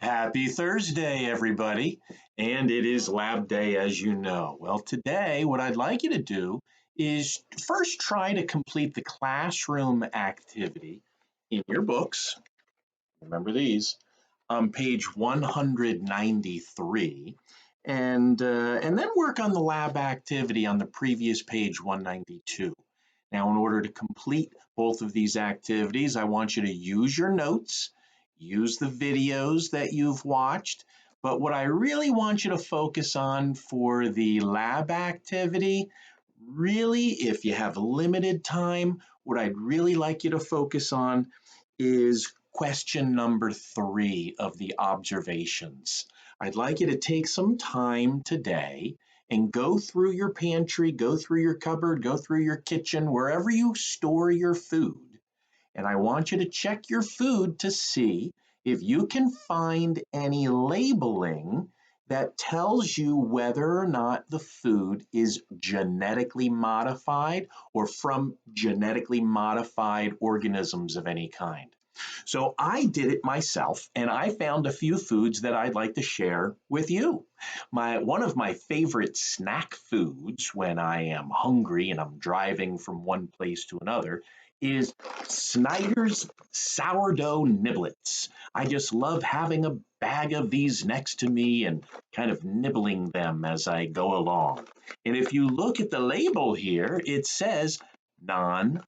Happy Thursday, everybody. And it is lab day, as you know. Well, today, what I'd like you to do is first try to complete the classroom activity in your books. Remember these on page 193, and then work on the lab activity on the previous page 192. Now, in order to complete both of these activities, I want you to use your notes, use the videos that you've watched, but what I really want you to focus on for the lab activity, really, if you have limited time, what I'd really like you to focus on is question number 3 of the observations. I'd like you to take some time today and go through your pantry, go through your cupboard, go through your kitchen, wherever you store your food. And I want you to check your food to see if you can find any labeling that tells you whether or not the food is genetically modified or from genetically modified organisms of any kind. So I did it myself, and I found a few foods that I'd like to share with you. One of my favorite snack foods when I am hungry and I'm driving from one place to another is Snyder's sourdough niblets. I just love having a bag of these next to me and kind of nibbling them as I go along. And if you look at the label here, it says non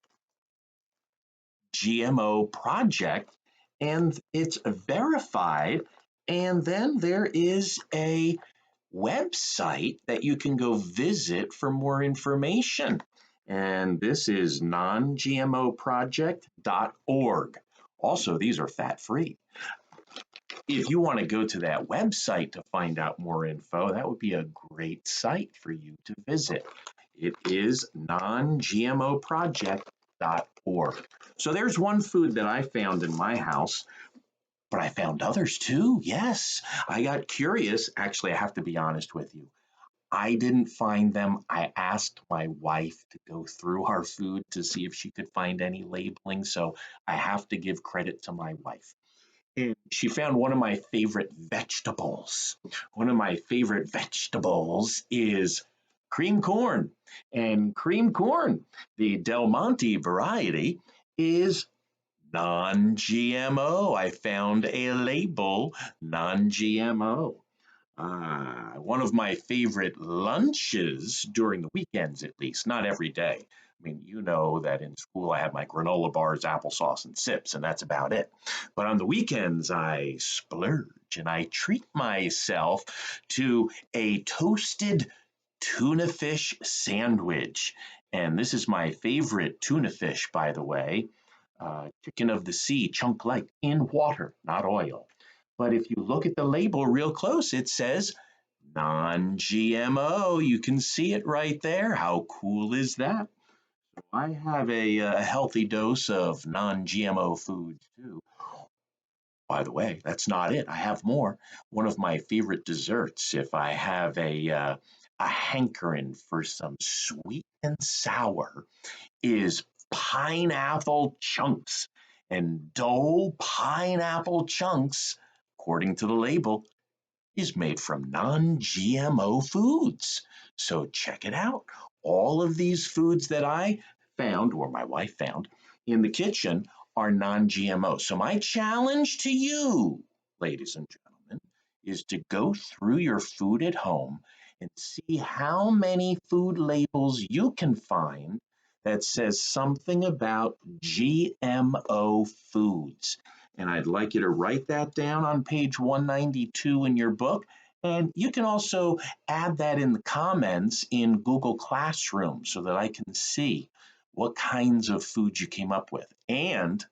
GMO project, and it's verified. And then there is a website that you can go visit for more information. And this is nongmoproject.org. Also, these are fat free. If you want to go to that website to find out more info, that would be a great site for you to visit. It is nongmoproject.org. So there's one food that I found in my house, but I found others too. Yes, I got curious. Actually, I have to be honest with you. I didn't find them. I asked my wife to go through our food to see if she could find any labeling. So I have to give credit to my wife. And she found one of my favorite vegetables. One of my favorite vegetables is cream corn. And cream corn, the Del Monte variety, is non-GMO. I found a label, non-GMO. One of my favorite lunches during the weekends, at least, not every day. I mean, you know that in school I have my granola bars, applesauce, and sips, and that's about it. But on the weekends, I splurge and I treat myself to a toasted tuna fish sandwich. And this is my favorite tuna fish, by the way. Chicken of the sea, chunk like in water, not oil. But if you look at the label real close, it says non-GMO. You can see it right there. How cool is that? I have a healthy dose of non-GMO foods too. By the way, that's not it. I have more. One of my favorite desserts, if I have a hankering for some sweet and sour, is pineapple chunks. And Dole pineapple chunks, according to the label, is made from non-GMO foods. So check it out. All of these foods that I found, or my wife found, in the kitchen are non-GMO. So my challenge to you, ladies and gentlemen, is to go through your food at home and see how many food labels you can find that says something about GMO foods. And I'd like you to write that down on page 192 in your book. And you can also add that in the comments in Google Classroom so that I can see what kinds of foods you came up with. And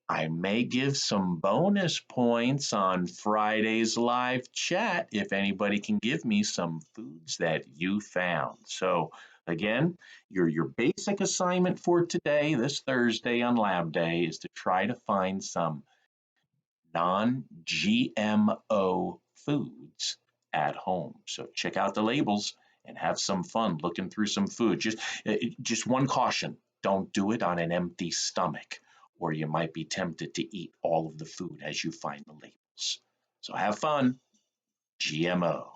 I may give some bonus points on Friday's live chat if anybody can give me some foods that you found. So again, your basic assignment for today, this Thursday on Lab Day, is to try to find some non-GMO foods at home. So check out the labels and have some fun looking through some food. Just one caution, don't do it on an empty stomach, or you might be tempted to eat all of the food as you find the labels. So have fun. GMO.